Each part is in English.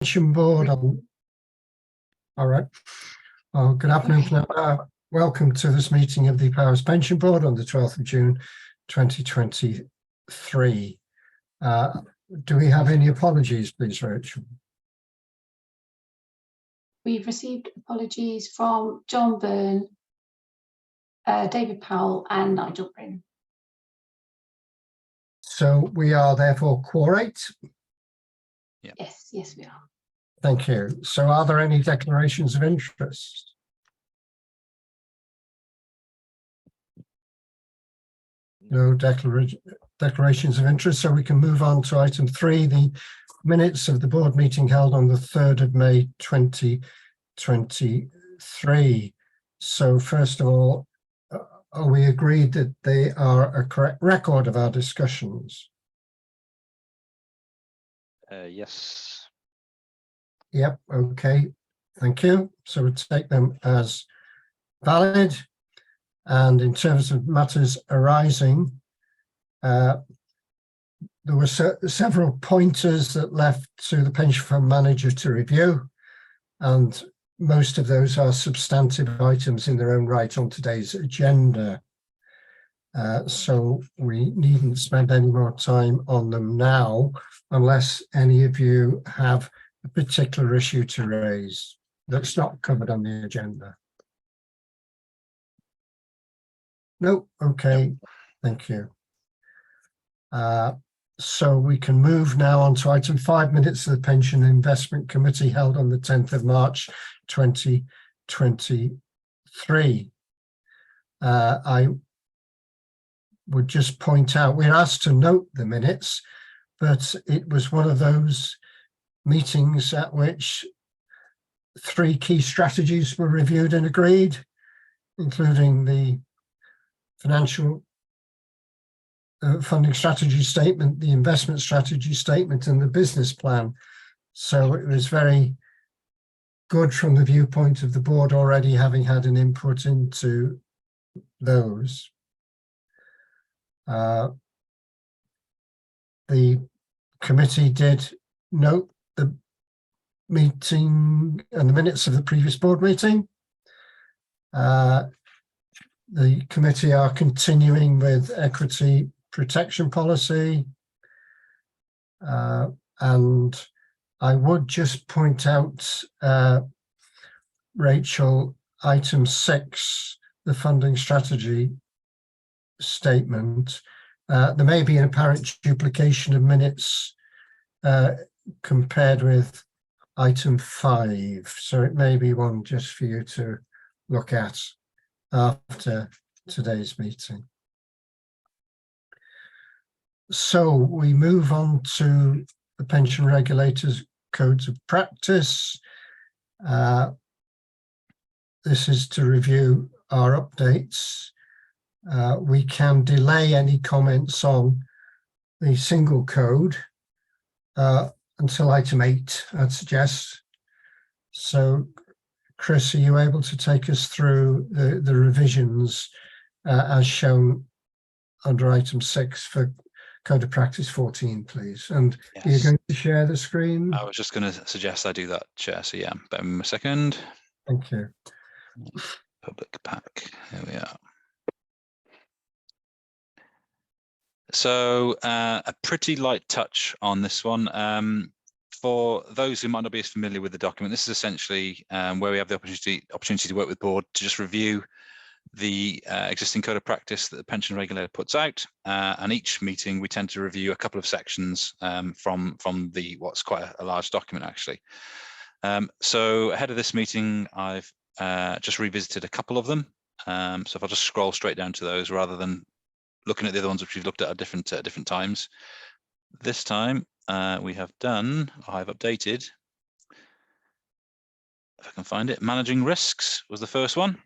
Pension Board. All right. Well, good afternoon. Welcome to this meeting of the Powers Pension Board on the 12th of June 2023. Do we have any apologies, please, Rachel? We've received apologies from John Byrne, David Powell and Nigel Prynne. So we are therefore quorate. Yeah. Yes, we are. Thank you. So are there any declarations of interest? No declarations of interest, so we can move on to item 3, the minutes of the board meeting held on the 3rd of May 2023. So first of all, are we agreed that they are a correct record of our discussions? Yes. Yep, okay, thank you. So we'll take them as valid. And in terms of matters arising, there were several pointers that left to the pension fund manager to review, and most of those are substantive items in their own right on today's agenda. So we needn't spend any more time on them now, unless any of you have a particular issue to raise that's not covered on the agenda. No, okay, thank you. So we can move now on to item 5, minutes of the Pension Investment Committee held on the 10th of March 2023. I would just point out, we're asked to note the minutes, but it was one of those meetings at which 3 key strategies were reviewed and agreed, including the financial funding strategy statement, the investment strategy statement, and the business plan. So it was very good from the viewpoint of the board already having had an input into those. The committee did note the meeting and the minutes of the previous board meeting. The committee are continuing with equity protection policy. And I would just point out, Rachel, item 6, the funding strategy statement. There may be an apparent duplication of minutes compared with item 5. So it may be one just for you to look at after today's meeting. So we move on to the Pension Regulators Codes of Practice. This is to review our updates. We can delay any comments on the single code until item 8, I'd suggest. So Chris, are you able to take us through the revisions as shown under item 6 for Code of Practice 14, please? And Yes. you're going to share the screen? I was just going to suggest I do that, Chair. So yeah, bear with me a second. Thank you. Public pack. Here we are. So a pretty light touch on this one. For those who might not be as familiar with the document, this is essentially where we have the opportunity to work with board to just review the existing code of practice that the pension regulator puts out, and each meeting we tend to review a couple of sections from the what's quite a large document actually. So ahead of this meeting, I've just revisited a couple of them. So if I'll just scroll straight down to those rather than looking at the other ones which we've looked at different times. This time we have done, I've updated, if I can find it, managing risks was the first one.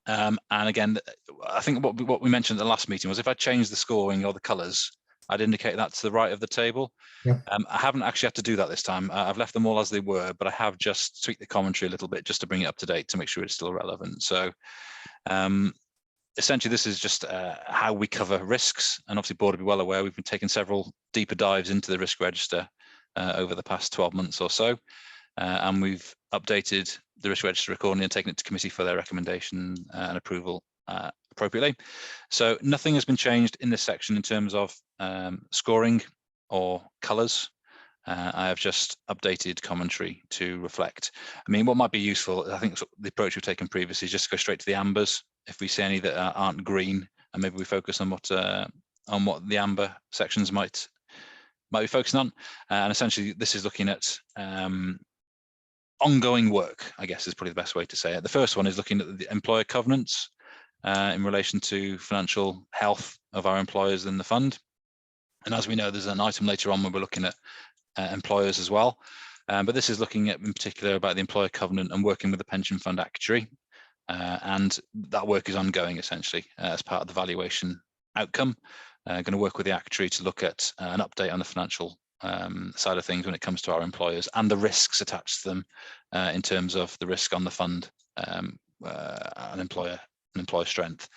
And again, I think what we mentioned at the last meeting was if I change the scoring or the colours, I'd indicate that to the right of the table. Yeah. I haven't actually had to do that this time. I've left them all as they were, but I have just tweaked the commentary a little bit just to bring it up to date to make sure it's still relevant. So essentially, this is just how we cover risks, and obviously board will be well aware we've been taking several deeper dives into the risk register over the past 12 months or so. And we've updated the risk register accordingly and taken it to committee for their recommendation and approval appropriately. So nothing has been changed in this section in terms of scoring or colours. I have just updated commentary to reflect. I mean, what might be useful, I think the approach we've taken previously is just to go straight to the ambers. If we see any that aren't green, and maybe we focus on what the amber sections might be focusing on. And essentially, this is looking at ongoing work, I guess is probably the best way to say it. The first one is looking at the employer covenants in relation to financial health of our employers in the fund. And as we know, there's an item later on where we're looking at employers as well. But this is looking at in particular about the employer covenant and working with the pension fund actuary. And that work is ongoing essentially as part of the valuation outcome. Going to work with the actuary to look at an update on the financial side of things when it comes to our employers and the risks attached to them in terms of the risk on the fund and employer strength.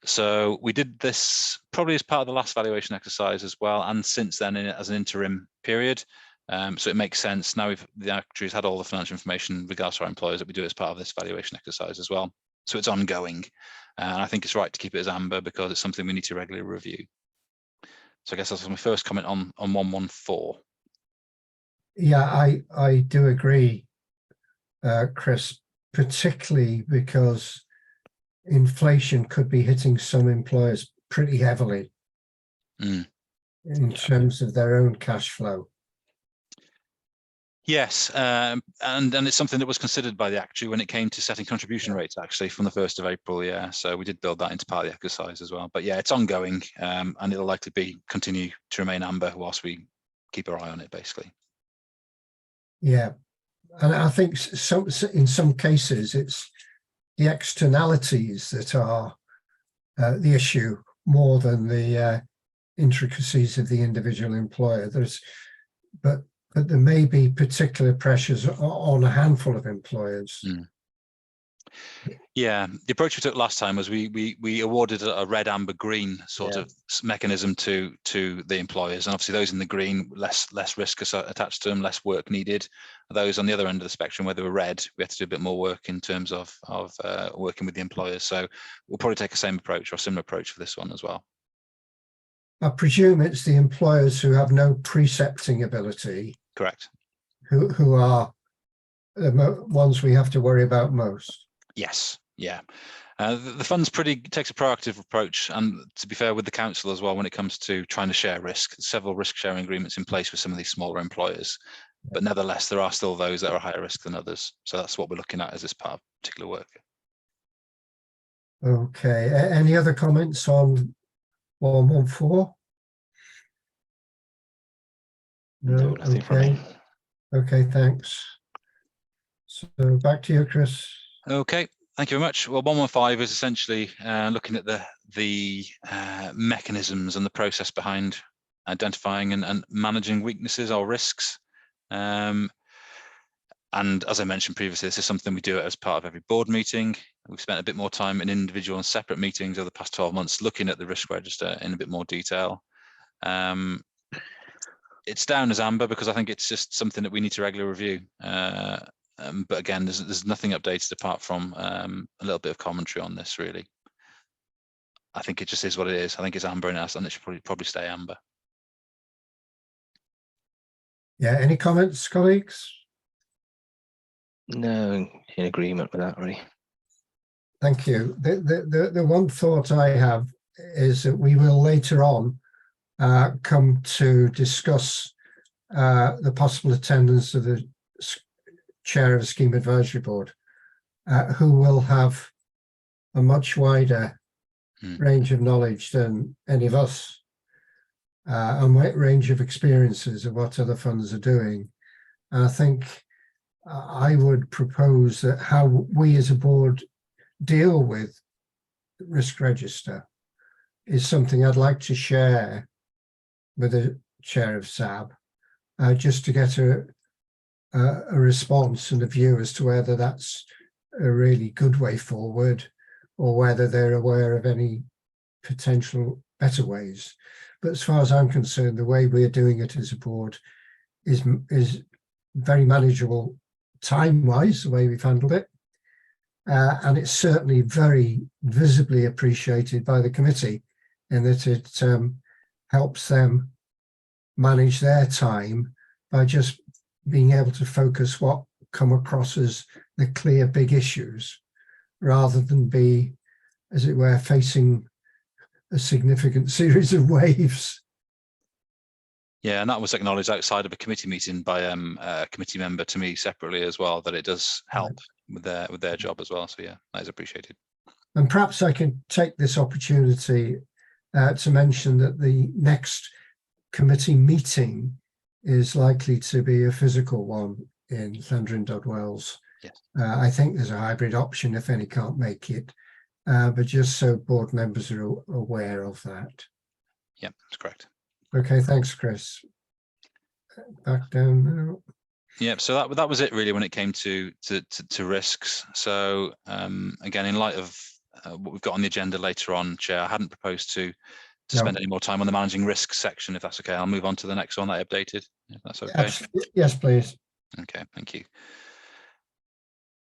So we did this probably as part of the last valuation exercise as well, and since then as an interim period. So it makes sense now the actuaries had all the financial information in regards to our employers that we do as part of this valuation exercise as well. So it's ongoing, and I think it's right to keep it as amber because it's something we need to regularly review. So I guess that's my first comment on 114. Yeah, I do agree, Chris, particularly because inflation could be hitting some employers pretty heavily in terms of their own cash flow. Yes, and it's something that was considered by the actuary when it came to setting contribution rates, actually, from the 1st of April. Yeah, so we did build that into part of the exercise as well. But yeah, it's ongoing, and it'll likely continue to remain amber whilst we keep our eye on it, basically. Yeah, and I think in some cases it's the externalities that are the issue more than the intricacies of the individual employer. But there may be particular pressures on a handful of employers. Yeah, the approach we took last time was we awarded a red, amber, green sort of mechanism to the employers, and obviously those in the green, less risk attached to them, less work needed. Those on the other end of the spectrum, where they were red, we had to do a bit more work in terms of working with the employers. So we'll probably take the same approach or a similar approach for this one as well. I presume it's the employers who have no precepting ability. Correct. Who are the ones we have to worry about most. Yes, yeah. The fund's takes a proactive approach, and to be fair with the council as well when it comes to trying to share risk. Several risk sharing agreements in place with some of these smaller employers, but nevertheless there are still those that are higher risk than others. So that's what we're looking at as this part of particular work. Okay, any other comments on 114? No, nothing from me. Okay, thanks. So back to you, Chris. Okay, thank you very much. Well, 115 is essentially looking at the mechanisms and the process behind identifying and managing weaknesses or risks. And as I mentioned previously, this is something we do as part of every board meeting. We've spent a bit more time in individual and separate meetings over the past 12 months looking at the risk register in a bit more detail. It's down as amber because I think it's just something that we need to regularly review. But again, there's nothing updated apart from a little bit of commentary on this, really. I think it just is what it is. I think it's amber and it should probably stay amber. Yeah, any comments, colleagues? No, in agreement with that, really. Thank you. The one thought I have is that we will later on come to discuss the possible attendance of the chair of the Scheme Advisory Board, who will have a much wider range of knowledge than any of us, a range of experiences of what other funds are doing. And I think I would propose that how we as a board deal with the risk register is something I'd like to share with the chair of SAB, just to get a response and a view as to whether that's a really good way forward or whether they're aware of any potential better ways. But as far as I'm concerned, the way we're doing it as a board is very manageable time-wise, the way we've handled it. And it's certainly very visibly appreciated by the committee in that it helps them manage their time by just being able to focus what come across as the clear big issues, rather than be, as it were, facing a significant series of waves. Yeah, and that was acknowledged outside of a committee meeting by a committee member to me separately as well, that it does help with their job as well. So yeah, that is appreciated. And perhaps I can take this opportunity to mention that the next committee meeting is likely to be a physical one in Llandrindod Yes. I think there's a hybrid option if any can't make it, but just so board members are aware of that. Yeah, that's correct. Okay, thanks, Chris. Back down now. Yeah, so that was it really when it came to risks. So again, in light of what we've got on the agenda later on, Chair, I hadn't proposed to No. spend any more time on the managing risks section, if that's okay. I'll move on to the next one that I updated, if that's okay. Yes, please. Okay, thank you.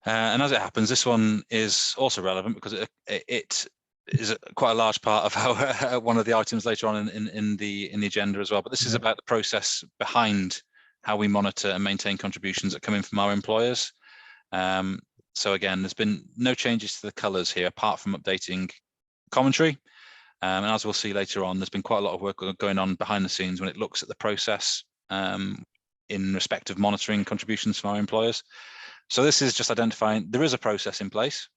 And as it happens, this one is also relevant because it is quite a large part of how one of the items later on in the agenda as well. But this is about the process behind how we monitor and maintain contributions that come in from our employers. So again, there's been no changes to the colours here, apart from updating commentary. And as we'll see later on, there's been quite a lot of work going on behind the scenes when it looks at the process in respect of monitoring contributions from our employers. So this is just identifying there is a process in place.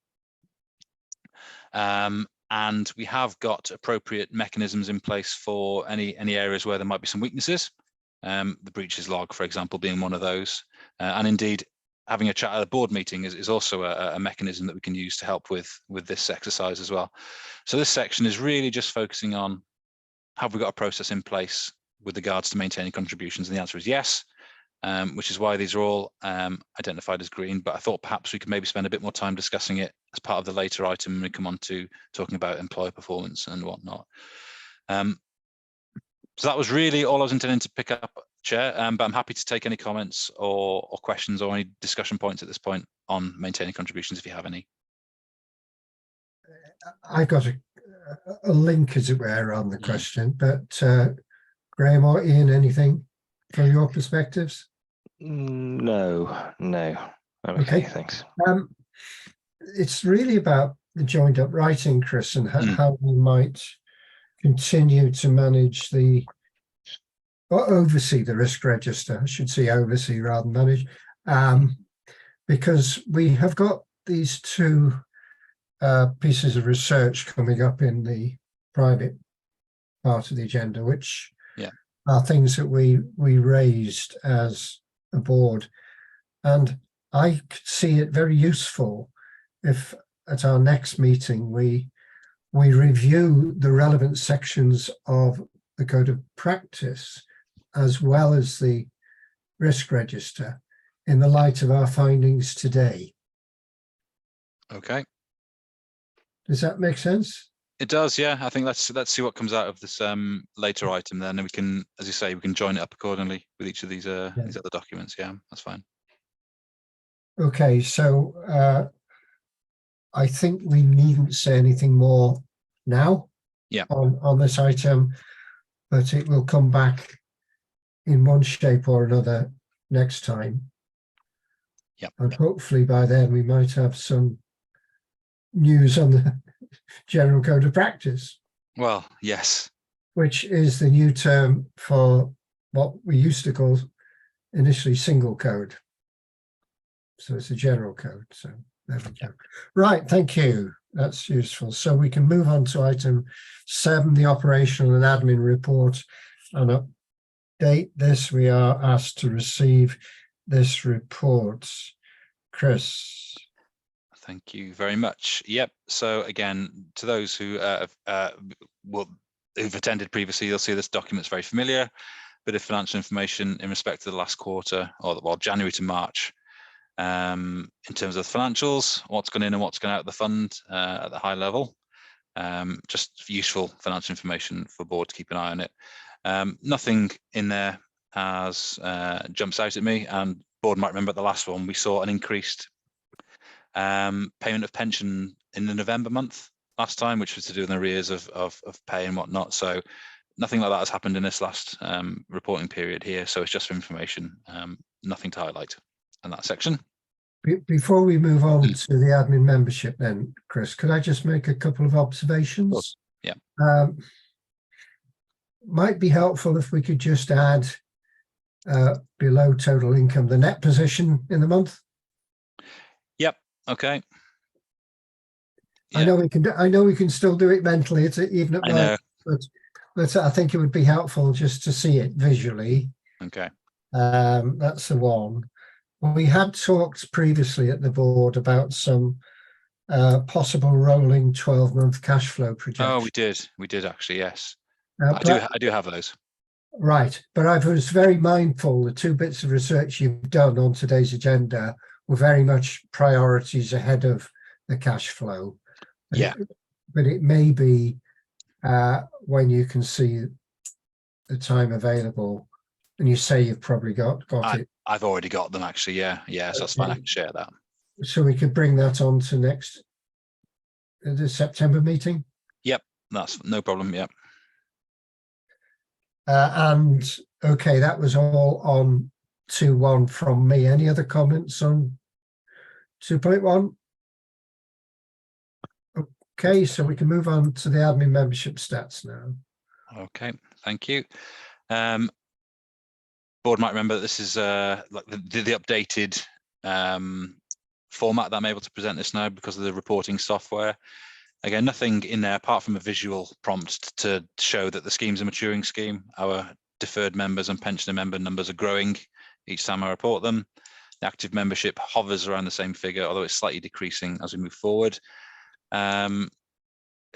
And we have got appropriate mechanisms in place for any areas where there might be some weaknesses. The breaches log, for example, being one of those. And indeed, having a chat at a board meeting is also a mechanism that we can use to help with this exercise as well. So this section is really just focusing on, have we got a process in place with regards to maintaining contributions? And the answer is yes, which is why these are all identified as green. But I thought perhaps we could maybe spend a bit more time discussing it as part of the later item when we come on to talking about employer performance and whatnot. So that was really all I was intending to pick up, Chair, but I'm happy to take any comments or questions or any discussion points at this point on maintaining contributions if you have any. I've got a link, as it were, on the question, but Graham or Ian, anything from your perspectives? No. I'm okay, thanks. It's really about the joined up writing, Chris, and how we might continue to manage or oversee the risk register. I should say oversee rather than manage, because we have got these two pieces of research coming up in the private part of the agenda, which are things that we raised as a board. And I could see it very useful if at our next meeting we review the relevant sections of the Code of Practice as well as the risk register in the light of our findings today. Okay. Does that make sense? It does, yeah. I think let's see what comes out of this later item then, and we can, as you say, we can join it up accordingly with each of these other documents. Yeah, that's fine. Okay, so I think we needn't say anything more now on this item, but it will come back in one shape or another next time. Yeah. And hopefully by then we might have some news on the General Code of Practice. Well, yes. Which is the new term for what we used to call initially single code. So it's a general code. So there we go. Right, thank you. That's useful. So we can move on to item 7, the operational and admin report. And update this, we are asked to receive this report. Chris. Thank you very much. Yep. So again, to those who who've attended previously, you'll see this document's very familiar. Bit of financial information in respect to the last quarter, or well, January to March, in terms of the financials, what's gone in and what's gone out of the fund at the high level. Just useful financial information for board to keep an eye on it. Nothing in there has jumps out at me, and board might remember at the last one we saw an increased payment of pension in the November month last time, which was to do with arrears of pay and whatnot. So nothing like that has happened in this last reporting period here. So it's just for information, nothing to highlight in that section. Before we move on to the admin membership then, Chris, could I just make a couple of observations? Yeah. Might be helpful if we could just add below total income, the net position in the month. Yep. Okay. I know we can. I know we can still do it mentally. It's even at I know. night, but I think it would be helpful just to see it visually. Okay. That's the one. We had talked previously at the board about some possible rolling 12-month cash flow projection. Oh, we did actually, yes. I do have those. Right, but I was very mindful the 2 bits of research you've done on today's agenda were very much priorities ahead of the cash flow. Yeah. But it may be when you can see the time available, and you say you've probably got it. I've already got them actually, yeah. So that's fine, I can share that. So we could bring that on to the September meeting. Yep, that's no problem, yep. And okay, that was all on 2.1 from me. Any other comments on 2.1? Okay, so we can move on to the admin membership stats now. Okay, thank you. Board might remember that this is like the updated format that I'm able to present this now because of the reporting software. Again, nothing in there apart from a visual prompt to show that the scheme's a maturing scheme. Our deferred members and pensioner member numbers are growing each time I report them. The active membership hovers around the same figure, although it's slightly decreasing as we move forward.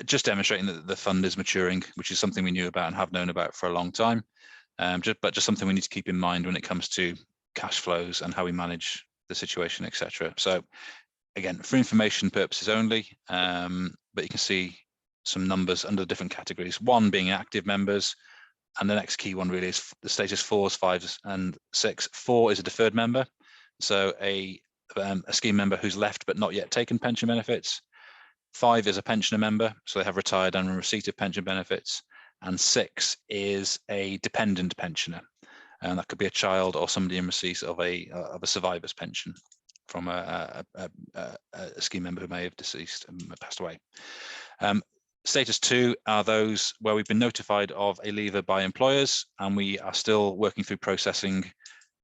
Just demonstrating that the fund is maturing, which is something we knew about and have known about for a long time. But just something we need to keep in mind when it comes to cash flows and how we manage the situation, etc. So again, for information purposes only, but you can see some numbers under the different categories, one being active members, and the next key one really is the status 4s, 5s and 6. 4 is a deferred member, so a scheme member who's left but not yet taken pension benefits. 5 is a pensioner member, so they have retired and in receipt of pension benefits. And 6 is a dependent pensioner, and that could be a child or somebody in receipt of a survivor's pension from a scheme member who may have deceased and passed away. Status 2 are those where we've been notified of a leaver by employers, and we are still working through processing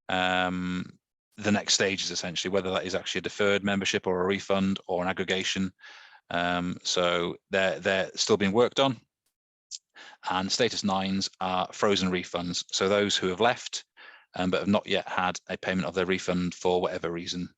the next stages, essentially, whether that is actually a deferred membership or a refund or an aggregation. So they're still being worked on. And status 9s are frozen refunds, so those who have left but have not yet had a payment of their refund for whatever reason.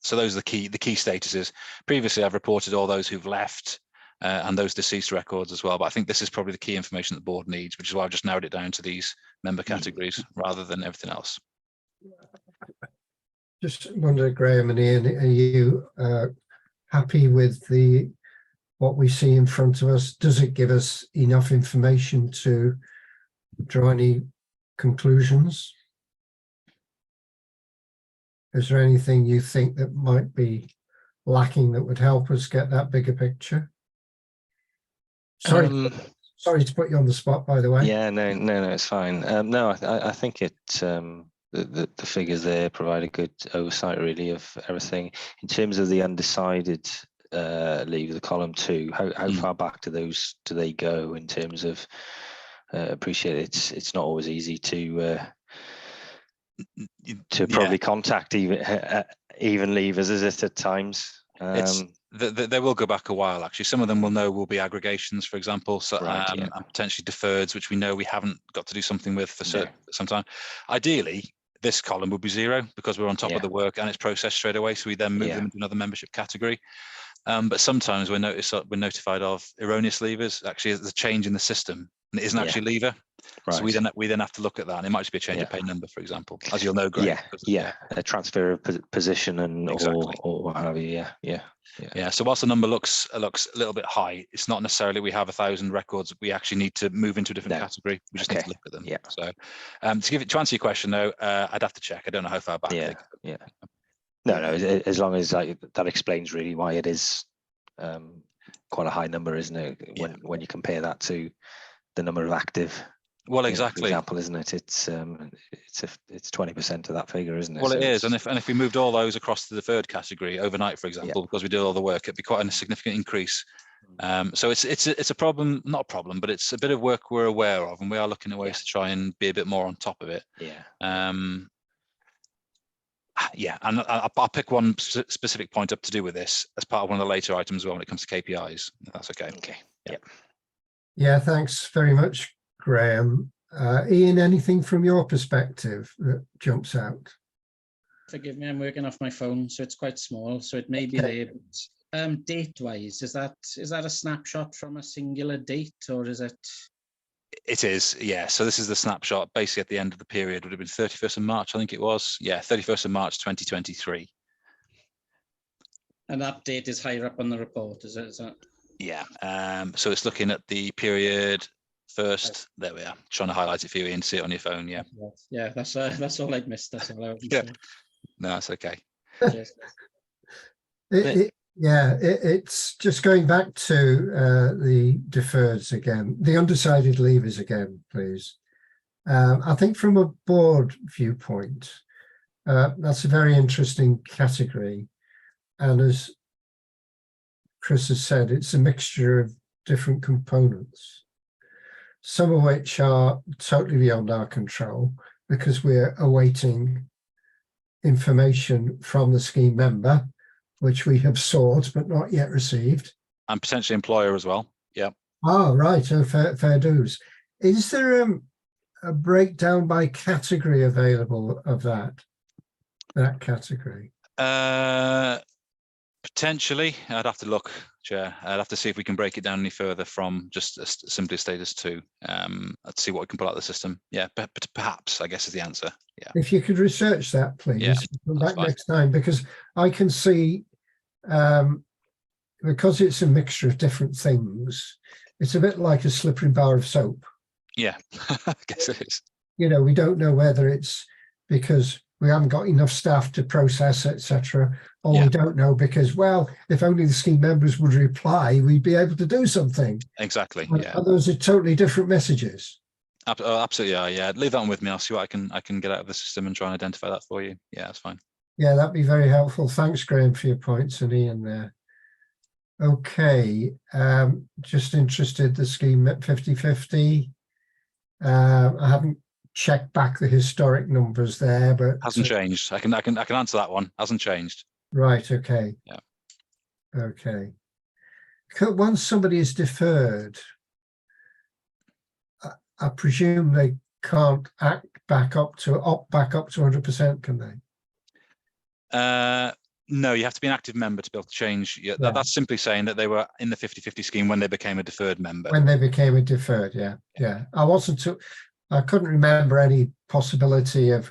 So those are the key statuses. Previously, I've reported all those who've left and those deceased records as well, but I think this is probably the key information that the board needs, which is why I've just narrowed it down to these member categories rather than everything else. Just wonder, Graham and Ian, are you happy with what we see in front of us? Does it give us enough information to draw any conclusions? Is there anything you think that might be lacking that would help us get that bigger picture? Sorry to put you on the spot, by the way. Yeah, no, it's fine. No, I think the figures there provide a good oversight, really, of everything. In terms of the undecided leave, the column 2, how far back do they go in terms of? Appreciate it's not always easy to probably contact even leavers, is it, at times? They will go back a while, actually. Some of them will know will be aggregations, for example, so, right, yeah. and potentially deferreds, which we know we haven't got to do something with for some time. Ideally, this column would be 0 because we're on top of the work and it's processed straight away, so we then move them into another membership category. But sometimes we're notified of erroneous leavers. Actually, there's a change in the system and it isn't actually leaver. So Right. we then have to look at that, and it might just be a change of Yeah. pay number, for example, as you'll know, Greg. Yeah, yeah, a transfer of position and Exactly. or what have you. Yeah. Yeah. So whilst the number looks a little bit high, it's not necessarily we have 1,000 records. We actually need to move into a different No. category. We just need Okay. to look at them. Yeah. So to answer your question though, I'd have to check. I don't know how far back. Yeah. They go. Yeah. No, as long as that explains really why it is quite a high number, isn't it? When you compare that to the number of active. Well, For exactly. example, isn't it? It's 20% of that figure, isn't it? Well, it So is, and if we moved all those across to the third category overnight, for example, because we did all the work, it'd be quite a significant increase. So it's a problem, not a problem, but it's a bit of work we're aware of, and we are looking at ways to try and be a bit more on top of it. Yeah. Yeah, and I'll pick one specific point up to do with this as part of one of the later items as well when it comes to KPIs. If that's okay. Okay. Yeah. Yeah, thanks very much, Graham. Ian, anything from your perspective that jumps out? Forgive me, I'm working off my phone, so it's quite small, so it may be there. But date-wise, is that a snapshot from a singular date, or is it? It is, yeah. So this is the snapshot basically at the end of the period. Would have been 31st of March, I think it was. Yeah, 31st of March 2023. And that date is higher up on the report, is it? Yeah. So it's looking at the period first. There we are. Trying to highlight it for you and see it on your phone. Yeah. Yeah, that's all I'd missed. That's all I was Yeah. No, it's okay. It's just going back to the deferreds again, the undecided leavers again, please. I think from a board viewpoint, that's a very interesting category. And as Chris has said, it's a mixture of different components, some of which are totally beyond our control because we're awaiting information from the scheme member, which we have sought but not yet received. And potentially employer as well. Yeah. Oh, right. Oh, fair dues. Is there a breakdown by category available of that category? Potentially. I'd have to look, Chair. I'd have to see if we can break it down any further from just simply status 2. Let's see what we can pull out of the system. Yeah, but perhaps, I guess, is the answer. Yeah. If you could research that, please. Yeah, Come that's back fine. next time, because I can see, because it's a mixture of different things, it's a bit like a slippery bar of soap. Yeah, I guess it is. You know, we don't know whether it's because we haven't got enough staff to process, etc., or we don't know because, well, if only the scheme members would reply, we'd be able to do something. Exactly. And, Yeah. and those are totally different messages. Absolutely. Yeah. Leave that one with me. I'll see what I can get out of the system and try and identify that for you. Yeah, that's fine. Yeah, that'd be very helpful. Thanks, Graham, for your points, and Ian there. Okay, just interested the scheme at 50/50. I haven't checked back the historic numbers there, but Hasn't changed. I can answer that one. Hasn't changed. right. Okay. Yeah. Okay. Once somebody is deferred, I presume they can't opt back up to 100%, can they? No, you have to be an active member to be able to change. Yeah, that's simply saying that they were in the 50/50 scheme when they became a deferred member. When they became a deferred, yeah. I couldn't remember any possibility of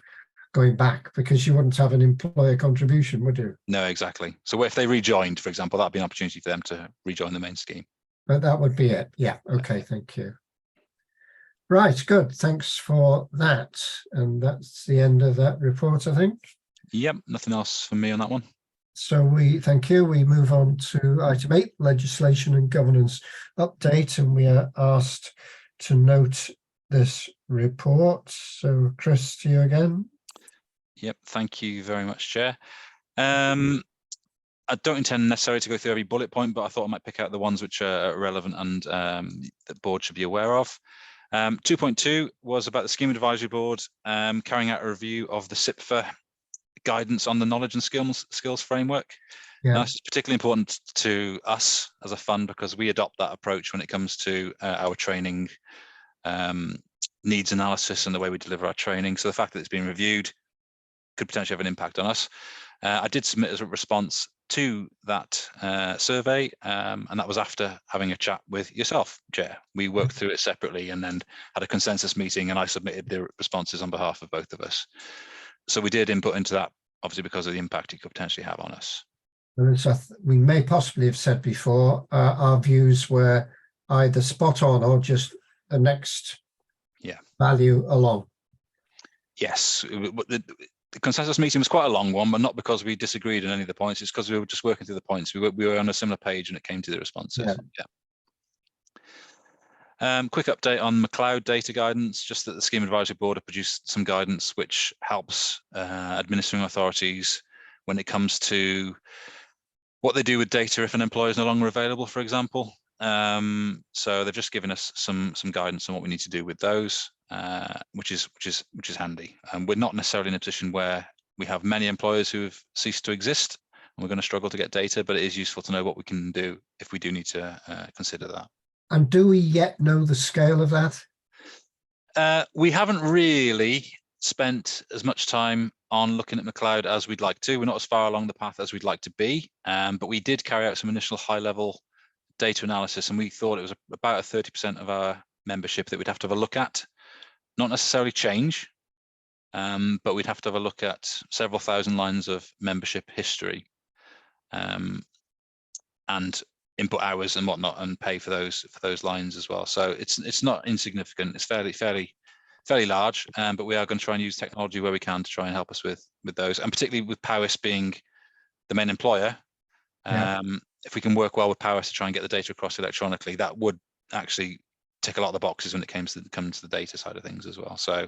going back because you wouldn't have an employer contribution, would you? No, exactly. So if they rejoined, for example, that'd be an opportunity for them to rejoin the main scheme. But that would be it. Yeah. Okay. Thank you. Right. Good. Thanks for that. And that's the end of that report, I think. Yep. Nothing else from me on that one. So thank you. We move on to item 8, legislation and governance update, and we are asked to note this report. So Chris, to you again. Yep. Thank you very much, Chair. I don't intend necessarily to go through every bullet point, but I thought I might pick out the ones which are relevant and the board should be aware of. 2.2 was about the Scheme Advisory Board carrying out a review of the SIPFA guidance on the knowledge and skills framework. Yeah. Now, this is particularly important to us as a fund because we adopt that approach when it comes to our training needs analysis and the way we deliver our training. So the fact that it's been reviewed could potentially have an impact on us. I did submit as a response to that survey, and that was after having a chat with yourself, Chair. We worked through it separately and then had a consensus meeting, and I submitted the responses on behalf of both of us. So we did input into that, obviously because of the impact it could potentially have on us. And as we may possibly have said before, our views were either spot on or just the next value along. Yes, the consensus meeting was quite a long one, but not because we disagreed on any of the points. It's because we were just working through the points. We were on a similar page when it came to the responses. Quick update on McLeod data guidance, just that the Scheme Advisory Board have produced some guidance which helps administering authorities when it comes to what they do with data if an employer is no longer available, for example. So they've just given us some guidance on what we need to do with those, which is handy. We're not necessarily in a position where we have many employers who have ceased to exist, and we're going to struggle to get data, but it is useful to know what we can do if we do need to consider that. And do we yet know the scale of that? We haven't really spent as much time on looking at McLeod as we'd like to. We're not as far along the path as we'd like to be, but we did carry out some initial high-level data analysis, and we thought it was about 30% of our membership that we'd have to have a look at. Not necessarily change, but we'd have to have a look at several thousand lines of membership history, and input hours and whatnot, and pay for those lines as well. So it's not insignificant. It's fairly large, but we are going to try and use technology where we can to try and help us with those, and particularly with Powys being the main employer. If we can work well with Powys to try and get the data across electronically, that would actually tick a lot of the boxes when it comes to the data side of things as well. So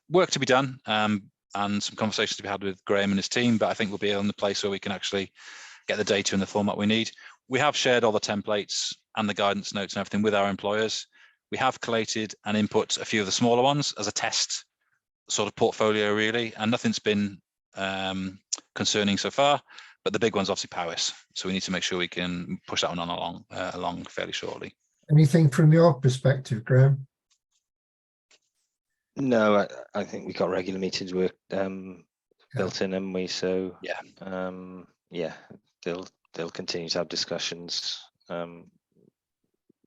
work to be done, and some conversations to be had with Graham and his team, but I think we'll be in the place where we can actually get the data in the format we need. We have shared all the templates and the guidance notes and everything with our employers. We have collated and input a few of the smaller ones as a test sort of portfolio, really, and nothing's been concerning so far, but the big one's obviously Powys. So we need to make sure we can push that one on along fairly shortly. Anything from your perspective, Graham? No, I think we got regular meetings built in, and we so they'll continue to have discussions,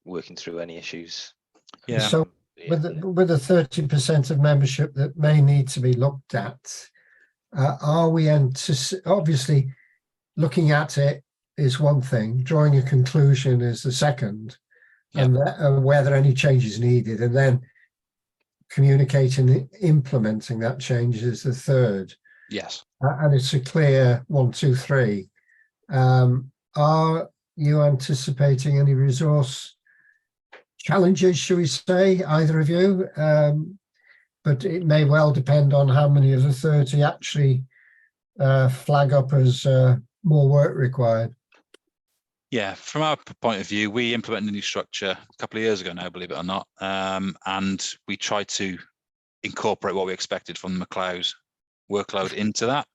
working through any issues. So with the 30% of membership that may need to be looked at, are we obviously looking at it is one thing, drawing a conclusion is the second, and whether any change is needed, and then communicating, implementing that change is the third. Yes. And it's a clear 1, 2, 3. Are you anticipating any resource challenges, should we say, either of you? But it may well depend on how many of the 30 actually flag up as more work required. Yeah, from our point of view, we implemented a new structure a couple of years ago now, believe it or not, and we tried to incorporate what we expected from the McLeod workload into that.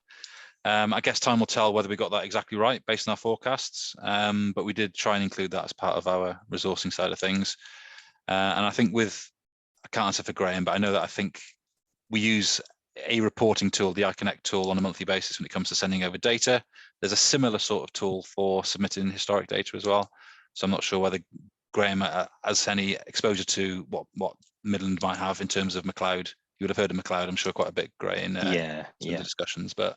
I guess time will tell whether we got that exactly right based on our forecasts, but we did try and include that as part of our resourcing side of things. And I think I can't answer for Graham, but I know that I think we use a reporting tool, the iConnect tool, on a monthly basis when it comes to sending over data. There's a similar sort of tool for submitting historic data as well. So I'm not sure whether Graham has any exposure to what Midland might have in terms of McLeod. You would have heard of McLeod, I'm sure, quite a bit, Gray, in some of the discussions. But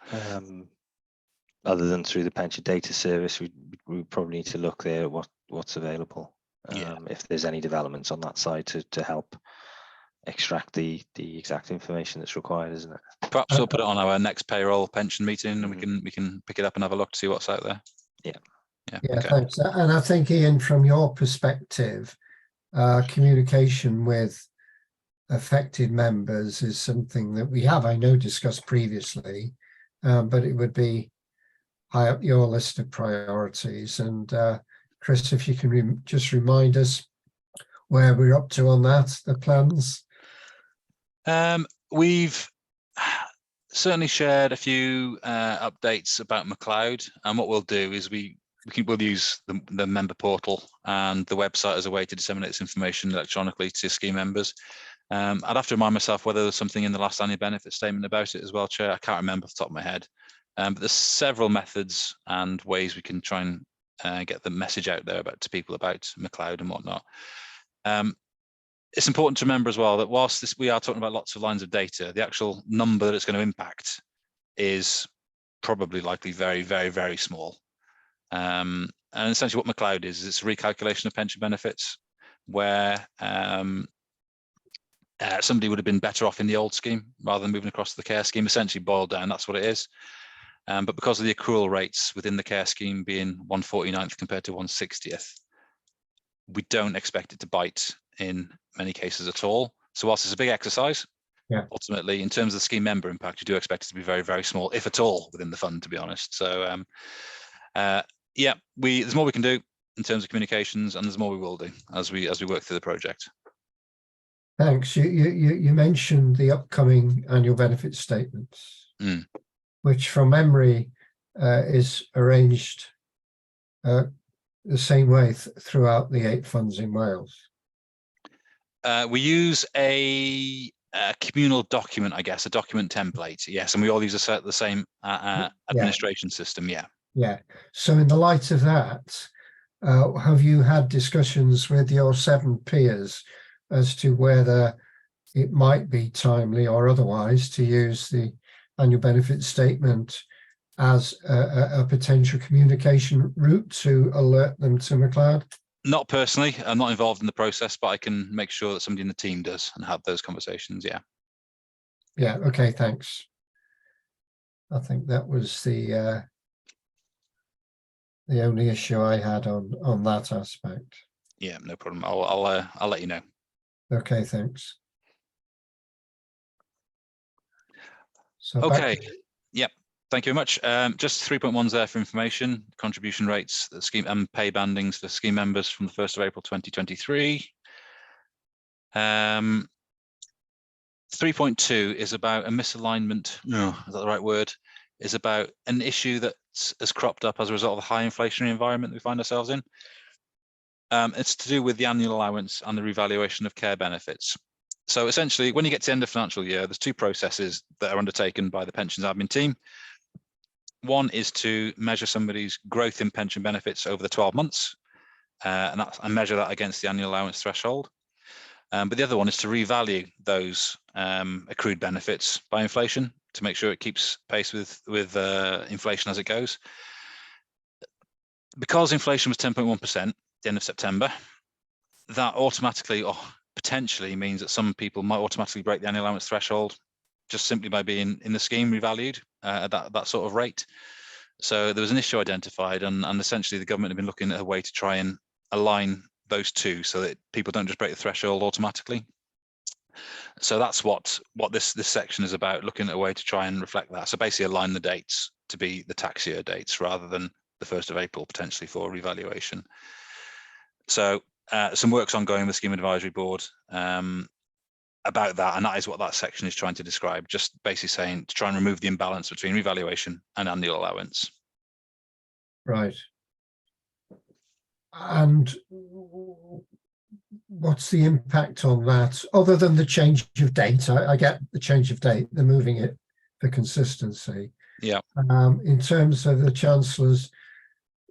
other than through the pension data service, we probably need to look there at what's available. If there's any developments on that side to help extract the exact information that's required, isn't it? Perhaps we'll put it on our next payroll pension meeting, and we can pick it up and have a look to see what's out there. Yeah, Okay. thanks. And I think, Ian, from your perspective, communication with affected members is something that we have, I know, discussed previously, but it would be high up your list of priorities. And Chris, if you can just remind us where we're up to on that, the plans. We've certainly shared a few updates about McLeod, and what we'll do is we'll use the member portal and the website as a way to disseminate this information electronically to scheme members. I'd have to remind myself whether there's something in the last annual benefit statement about it as well, Chair. I can't remember off the top of my head. But there's several methods and ways we can try and get the message out there to people about McLeod and whatnot. It's important to remember as well that whilst we are talking about lots of lines of data, the actual number that it's going to impact is probably likely very, very, very small. And essentially what McLeod is it's a recalculation of pension benefits where somebody would have been better off in the old scheme rather than moving across to the care scheme. Essentially boiled down, that's what it is. But because of the accrual rates within the care scheme being 149th compared to 160th, we don't expect it to bite in many cases at all. So whilst it's a big exercise, ultimately, in terms of the scheme member impact, you do expect it to be very, very small, if at all, within the fund, to be honest. So yeah, there's more we can do in terms of communications, and there's more we will do as we work through the project. Thanks. You mentioned the upcoming annual benefit statements, which from memory is arranged the same way throughout the 8 funds in Wales. We use a communal document, I guess, a document template. Yes, and we all use the same administration system. Yeah. Yeah. So in the light of that, have you had discussions with your 7 peers as to whether it might be timely or otherwise to use the annual benefit statement as a potential communication route to alert them to McLeod? Not personally, I'm not involved in the process, but I can make sure that somebody in the team does and have those conversations. Yeah. Yeah. Okay. Thanks. I think that was the only issue I had on that aspect. Yeah, no problem. I'll let you know. Okay. Thanks. So okay. Yep. Thank you very much. Just 3.1s there for information, contribution rates, the scheme and pay bandings for scheme members from the 1st of April 2023. 3.2 is about a misalignment, no, is that the right word? Is about an issue that has cropped up as a result of the high inflationary environment that we find ourselves in. It's to do with the annual allowance and the revaluation of care benefits. So essentially, when you get to the end of financial year, there's 2 processes that are undertaken by the pensions admin team. One is to measure somebody's growth in pension benefits over the 12 months and measure that against the annual allowance threshold. But the other one is to revalue those accrued benefits by inflation to make sure it keeps pace with inflation as it goes. Because inflation was 10.1% at the end of September, that automatically or potentially means that some people might automatically break the annual allowance threshold just simply by being in the scheme revalued at that sort of rate. So there was an issue identified, and essentially the government have been looking at a way to try and align those two so that people don't just break the threshold automatically. So that's what this section is about, looking at a way to try and reflect that. So basically align the dates to be the tax year dates rather than the 1st of April potentially for revaluation. So some work's ongoing with the Scheme Advisory Board about that, and that is what that section is trying to describe, just basically saying to try and remove the imbalance between revaluation and annual allowance. Right. And what's the impact on that, other than the change of date? I get the change of date, they're moving it for consistency. Yeah. In terms of the Chancellor's,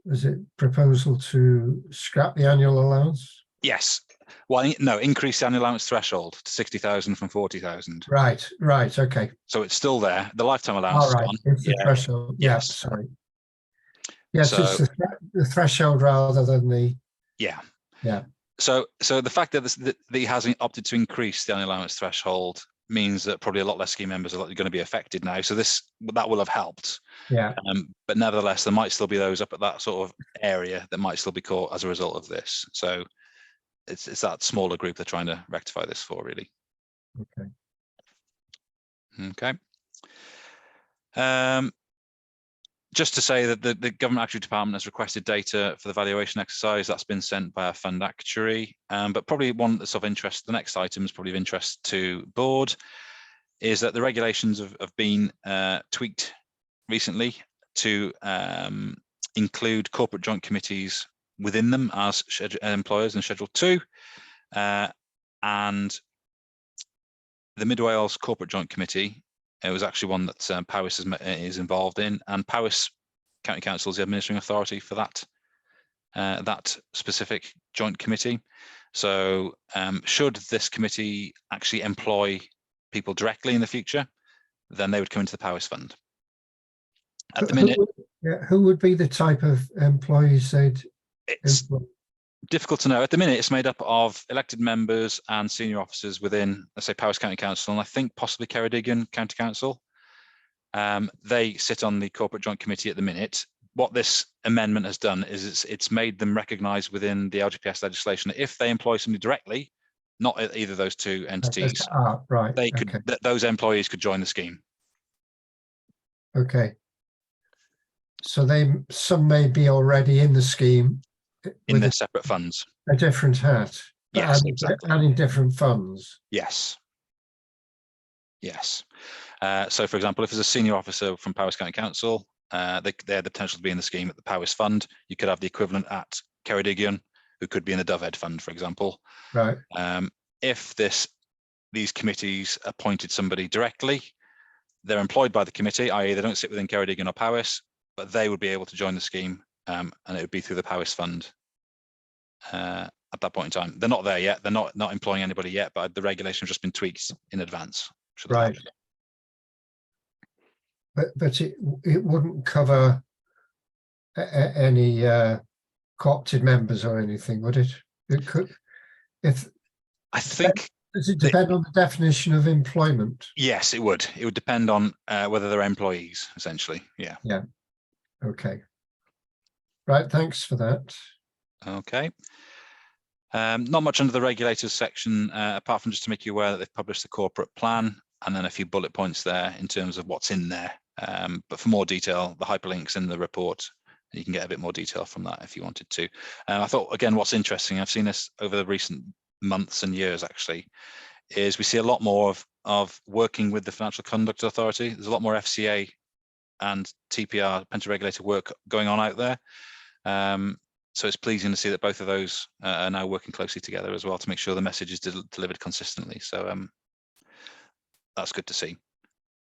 was it proposal to scrap the annual allowance? Yes. Well, no, increase the annual allowance threshold to 60,000 from 40,000. Right, okay. So it's still there. The lifetime allowance is gone. It's the threshold. Yes. Yeah, sorry. Yes, so, it's the threshold rather than the... Yeah. Yeah. So the fact that he hasn't opted to increase the annual allowance threshold means that probably a lot less scheme members are going to be affected now. So that will have helped. Yeah. But nevertheless, there might still be those up at that sort of area that might still be caught as a result of this. So it's that smaller group they're trying to rectify this for, really. Okay. Just to say that the Government Actuary Department has requested data for the valuation exercise. That's been sent by our fund actuary. But probably one that's of interest, the next item is probably of interest to board, is that the regulations have been tweaked recently to include corporate joint committees within them as employers in Schedule 2. And the Mid Wales Corporate Joint Committee, it was actually one that Powys is involved in, and Powys County Council is the administering authority for that that specific joint committee. So should this committee actually employ people directly in the future, then they would come into the Powys Fund. At the minute, who would be the type of employees they'd it's employ? difficult to know. At the minute, it's made up of elected members and senior officers within, let's say, Powys County Council, and I think possibly Ceredigion County Council. They sit on the Corporate Joint Committee at the minute. What this amendment has done is it's made them recognised within the LGPS legislation that if they employ somebody directly, not either of those two entities, Right. they could those employees could join the scheme. Okay. So some may be already in the scheme In with their separate funds. a different hat. Yes, and, exactly. And in different funds. Yes. Yes. So, for example, if there's a senior officer from Powys County Council, they have the potential to be in the scheme at the Powys Fund. You could have the equivalent at Ceredigion, who could be in the Dyfed Fund, for example. Right. If these committees appointed somebody directly, they're employed by the committee, i.e. they don't sit within Ceredigion or Powys, but they would be able to join the scheme, and it would be through the Powys Fund at that point in time. They're not there yet. They're not employing anybody yet, but the regulation has just been tweaked in advance. Right. But it wouldn't cover any co-opted members or anything, would it? It could. I think. Does it depend on the definition of employment? Yes, it would. It would depend on whether they're employees, essentially. Yeah. Yeah. Okay. Right. Thanks for that. Okay. Not much under the regulators section, apart from just to make you aware that they've published the corporate plan and then a few bullet points there in terms of what's in there. But for more detail, the hyperlinks in the report, you can get a bit more detail from that if you wanted to. I thought, again, what's interesting, I've seen this over the recent months and years actually, is we see a lot more of working with the Financial Conduct Authority. There's a lot more FCA and TPR, pension regulator work going on out there. So it's pleasing to see that both of those are now working closely together as well to make sure the message is delivered consistently. So that's good to see.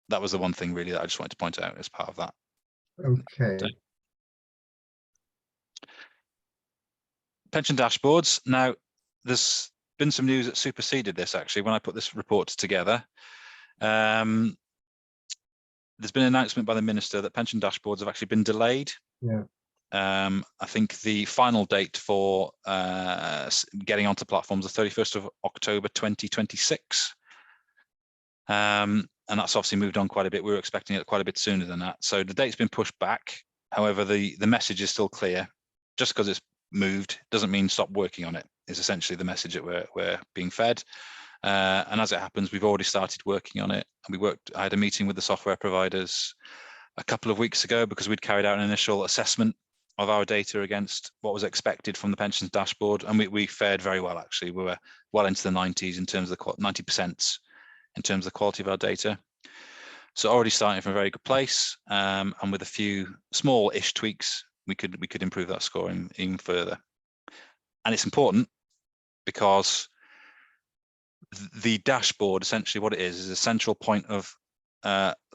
That was the one thing really that I just wanted to point out as part of that. Okay. Pension dashboards. Now, there's been some news that superseded this actually when I put this report together. There's been an announcement by the Minister that pension dashboards have actually been delayed. Yeah. I think the final date for getting onto platforms is the 31st of October 2026. And that's obviously moved on quite a bit. We were expecting it quite a bit sooner than that. So the date's been pushed back. However, the message is still clear. Just because it's moved doesn't mean stop working on it, is essentially the message that we're being fed. And as it happens, we've already started working on it. And I had a meeting with the software providers a couple of weeks ago because we'd carried out an initial assessment of our data against what was expected from the pensions dashboard. And we fared very well, actually. We were well into the 90s in terms of the 90% in terms of the quality of our data. So already starting from a very good place, and with a few small-ish tweaks, we could improve that score even further. And it's important because the dashboard, essentially what it is a central point of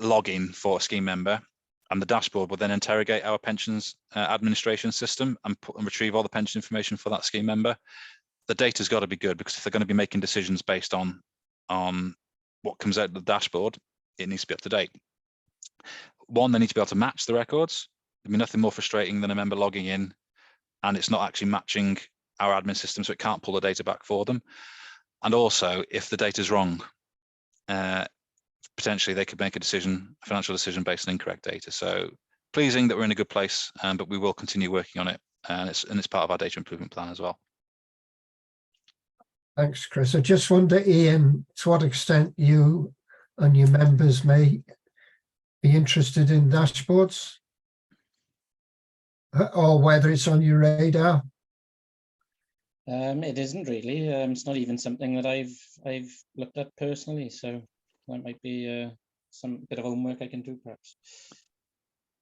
login for a scheme member, and the dashboard will then interrogate our pensions administration system and retrieve all the pension information for that scheme member. The data's got to be good, because if they're going to be making decisions based on what comes out of the dashboard, it needs to be up to date. One, they need to be able to match the records. There'd be nothing more frustrating than a member logging in and it's not actually matching our admin system, so it can't pull the data back for them. And also, if the data is wrong, potentially they could make a financial decision based on incorrect data. So pleasing that we're in a good place, but we will continue working on it, and it's part of our data improvement plan as well. Thanks, Chris. I just wonder, Ian, to what extent you and your members may be interested in dashboards, or whether it's on your radar. It isn't really. It's not even something that I've looked at personally. So that might be some bit of homework I can do, perhaps.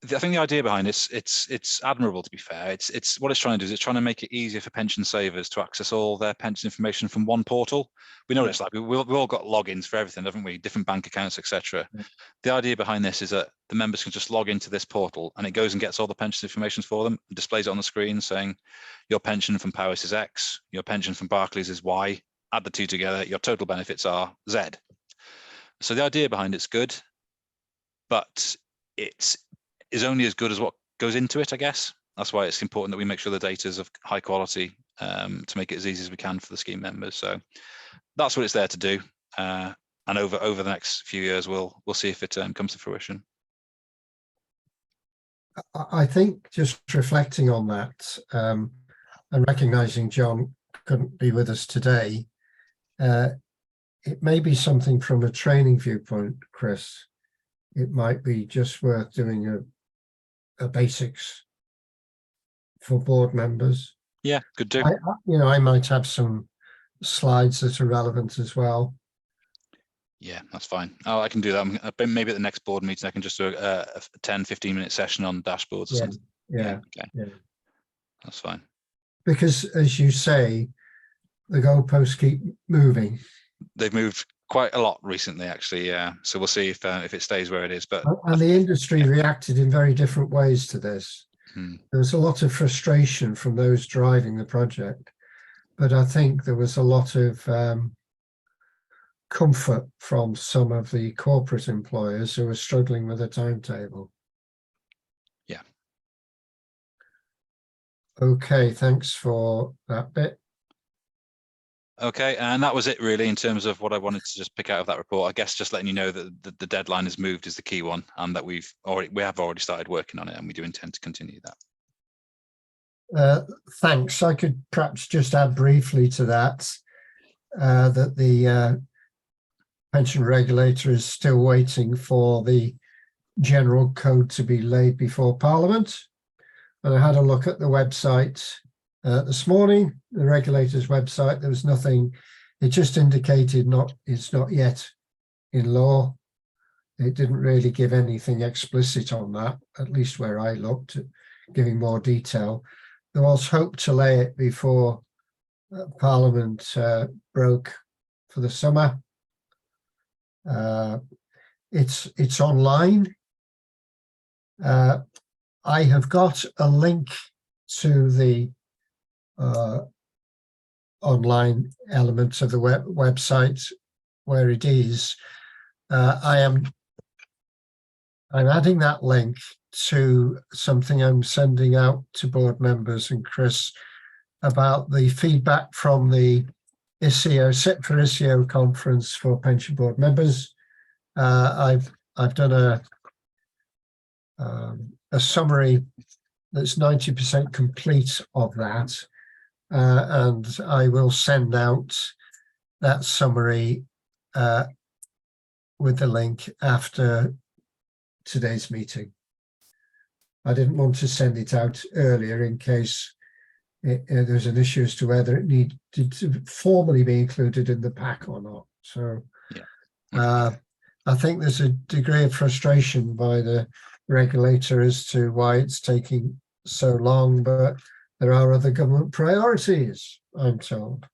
I think the idea behind it's admirable, to be fair. It's what it's trying to do is it's trying to make it easier for pension savers to access all their pension information from one portal. We know what it's like. We've all got logins for everything, haven't we? Different bank accounts, etc. The idea behind this is that the members can just log into this portal and it goes and gets all the pension information for them and displays it on the screen saying your pension from Powys is X, your pension from Barclays is Y. Add the two together, your total benefits are Z. So the idea behind it's good, but it's is only as good as what goes into it, I guess. That's why it's important that we make sure the data is of high quality to make it as easy as we can for the scheme members. So that's what it's there to do. And over the next few years, we'll see if it comes to fruition. I think just reflecting on that and recognizing John couldn't be with us today, it may be something from a training viewpoint, Chris. It might be just worth doing a basics for board members. Yeah, could do. I might have some slides that are relevant as well. Yeah, that's fine. Oh, I can do that. Maybe at the next board meeting, I can just do a 10-15 minute session on dashboards or something. Yeah. Okay. Yeah. That's fine. Because as you say, the goalposts keep moving. They've moved quite a lot recently, actually. Yeah. So we'll see if it stays where it is. But And the industry reacted in very different ways to this. There was a lot of frustration from those driving the project, but I think there was a lot of comfort from some of the corporate employers who were struggling with a timetable. Yeah. Okay, thanks for that bit. Okay, and that was it really in terms of what I wanted to just pick out of that report. I guess just letting you know that the deadline has moved is the key one, and that we have already started working on it, and we do intend to continue that. Thanks. I could perhaps just add briefly to that that the pension regulator is still waiting for the general code to be laid before Parliament. And I had a look at the website this morning, the regulator's website. There was nothing. It just indicated it's not yet in law. It didn't really give anything explicit on that, at least where I looked, giving more detail. There was hope to lay it before Parliament broke for the summer. It's online. I have got a link to the online elements of the website where it is. I'm adding that link to something I'm sending out to board members and Chris about the feedback from the ISEO, Sit for ISEO conference for pension board members. I've done a summary that's 90% complete of that, and I will send out that summary with the link after today's meeting. I didn't want to send it out earlier in case there's an issue as to whether it needed to formally be included in the pack or not. So Yeah. I think there's a degree of frustration by the regulator as to why it's taking so long, but there are other government priorities, I'm told.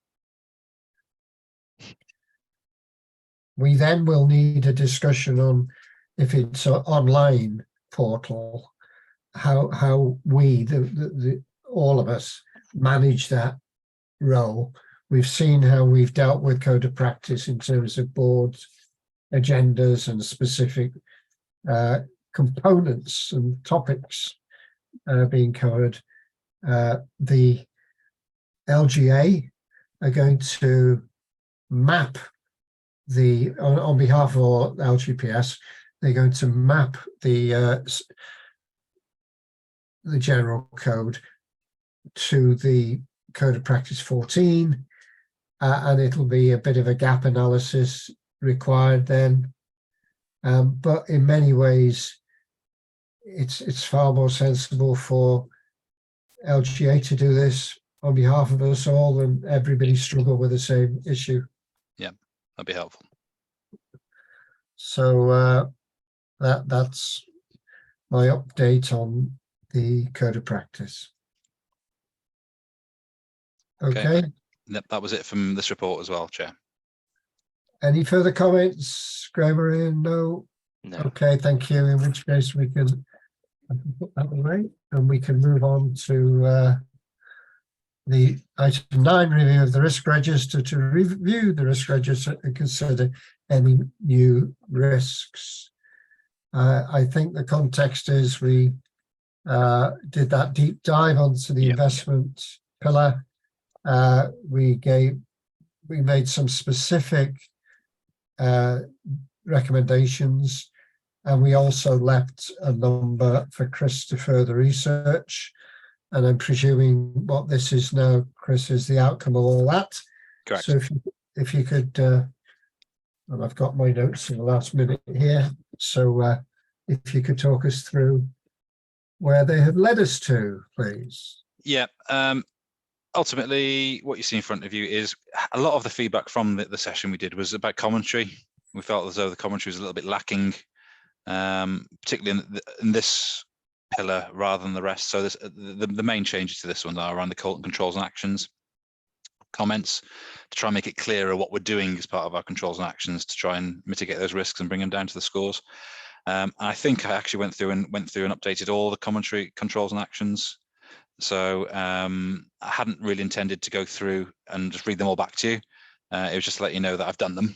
We then will need a discussion on, if it's an online portal, how we, all of us, manage that role. We've seen how we've dealt with code of practice in terms of board agendas and specific components and topics being covered. The LGA are going to map on behalf of LGPS, they're going to map the general code to the Code of Practice 14, and it'll be a bit of a gap analysis required then. But in many ways, it's far more sensible for LGA to do this on behalf of us all than everybody struggle with the same issue. Yeah, that'd be helpful. So that's my update on the code of practice. Okay. Okay, Yep, that was it from this report as well, Chair. any further comments, Gregory? No? No. Okay, thank you, in which case we can put that away and we can move on to the item 9, review of the risk register, to review the risk register and consider any new risks. I think the context is we did that deep dive onto the Yep. investment pillar. We made some specific recommendations, and we also left a number for Chris to further research. And I'm presuming what this is now, Chris, is the outcome of all that. Correct. So if you could, and I've got my notes in the last minute here. So if you could talk us through where they have led us to, please. Yeah. Ultimately, what you see in front of you is a lot of the feedback from the session we did was about commentary. We felt as though the commentary was a little bit lacking, particularly in this pillar rather than the rest. So the main changes to this one are around the controls and actions comments, to try and make it clearer what we're doing as part of our controls and actions to try and mitigate those risks and bring them down to the scores. I think I actually went through and updated all the commentary, controls and actions. So I hadn't really intended to go through and just read them all back to you. It was just to let you know that I've done them.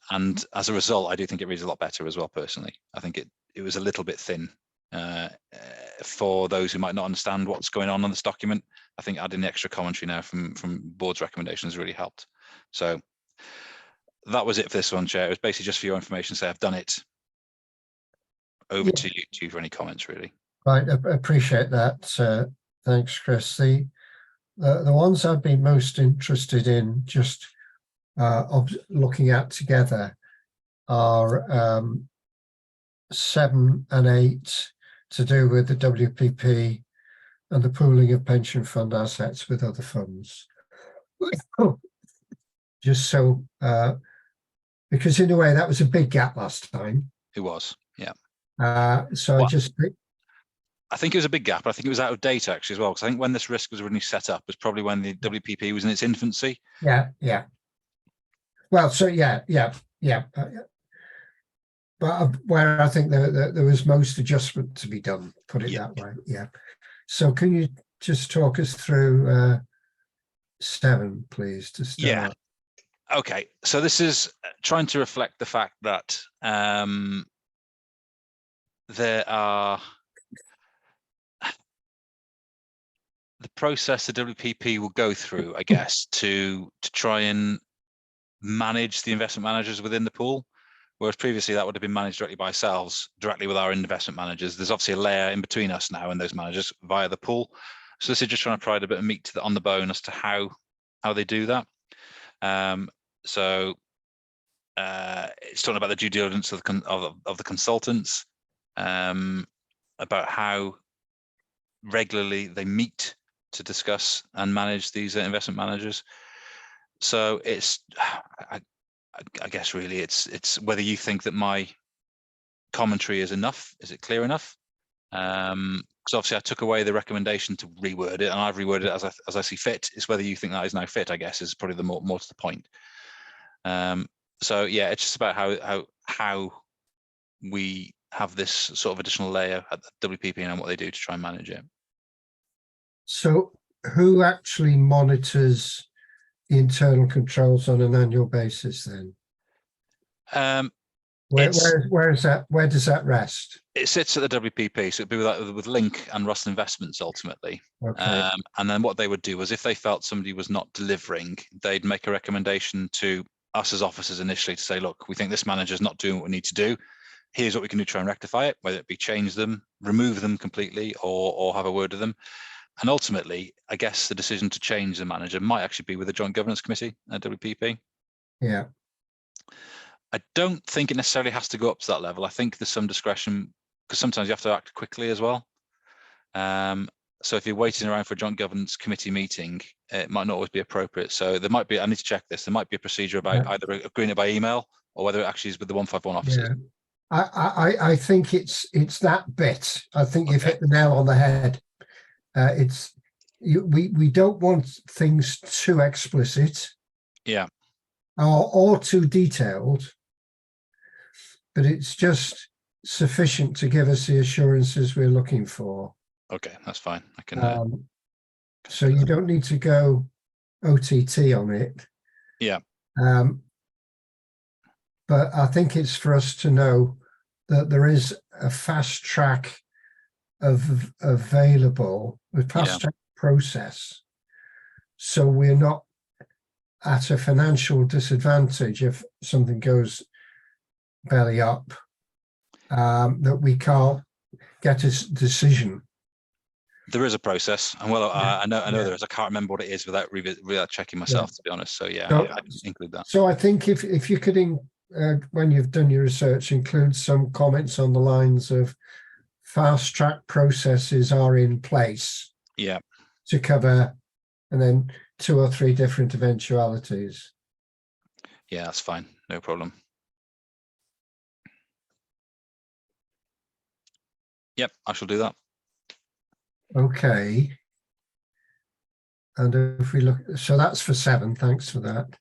And as a result, I do think it reads a lot better as well, personally. I think it was a little bit thin for those who might not understand what's going on this document. I think adding the extra commentary now from board's recommendations really helped. So that was it for this one, Chair. It was basically just for your information, say I've done it. Over to you for any comments, really. Right, I appreciate that. Thanks, Chris. The ones I've been most interested in just looking at together are 7 and 8, to do with the WPP and the pooling of pension fund assets with other funds. Just so, because in a way that was a big gap last time. It was, yeah. So Well, I think it was a big gap. I think it was out of date actually as well, because I think when this risk was originally set up was probably when the WPP was in its infancy. Yeah. Well, so yeah. But where I think there was most adjustment to be done, put it that way. Yeah. So can you just talk us through 7, please, to start? Yeah. Okay. So this is trying to reflect the fact that there are the process the WPP will go through, I guess, to try and manage the investment managers within the pool. Whereas previously that would have been managed directly by ourselves, directly with our investment managers. There's obviously a layer in between us now and those managers via the pool. So this is just trying to provide a bit of meat on the bone as to how they do that. So it's talking about the due diligence of the consultants, about how regularly they meet to discuss and manage these investment managers. So it's, I guess really it's whether you think that my commentary is enough. Is it clear enough? Because obviously I took away the recommendation to reword it, and I've reworded it as I see fit. It's whether you think that is now fit, I guess, is probably the more to the point. So yeah, it's just about how we have this sort of additional layer at the WPP and what they do to try and manage it. So who actually monitors the internal controls on an annual basis then? Where is that? Where does that rest? It sits at the WPP, so it'd be with Link and Russell Investments ultimately. Okay. And then what they would do was, if they felt somebody was not delivering, they'd make a recommendation to us as officers initially to say, look, we think this manager's not doing what we need to do. Here's what we can do to try and rectify it, whether it be change them, remove them completely, or have a word with them. And ultimately, I guess the decision to change the manager might actually be with the Joint Governance Committee at WPP. Yeah. I don't think it necessarily has to go up to that level. I think there's some discretion, because sometimes you have to act quickly as well. So if you're waiting around for a Joint Governance Committee meeting, it might not always be appropriate. So there might be, I need to check this, there might be a procedure about either agreeing it by email or whether it actually is with the 151 officers. I think it's that bit. I think you've Okay. hit the nail on the head. We don't want things too explicit Yeah, or too detailed, but it's just sufficient to give us the assurances we're looking for. okay, that's fine. I can. So you don't need to go OTT on it. Yeah. But I think it's for us to know that there is a fast track available, a fast track process. So we're not at a financial disadvantage if something goes belly up, that we can't get a decision. There is a process, and well, I know Yeah. there is. I can't remember what it is without checking myself, to be honest. So yeah, So- I can include that. So I think if you could, when you've done your research, include some comments on the lines of fast track processes are in place Yeah, to cover, and then 2 or 3 different eventualities. yeah, that's fine. No problem. Yep, I shall do that. Okay. And if we look, so that's for 7, thanks for that.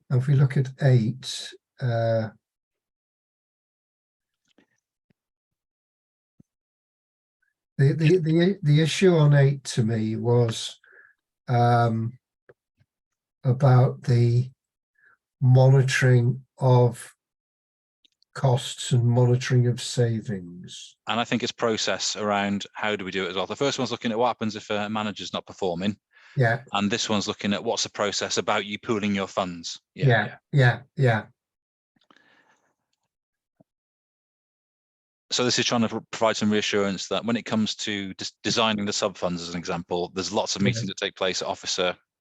And if we look at 8, the issue on 8 to me was about the monitoring of costs and monitoring of savings. And I think it's process around how do we do it as well. The first one's looking at what happens if a manager's not performing, Yeah, and this one's looking at what's the process about you pooling your funds. yeah. So this is trying to provide some reassurance that when it comes to designing the sub funds, as an example, there's lots of meetings that take place at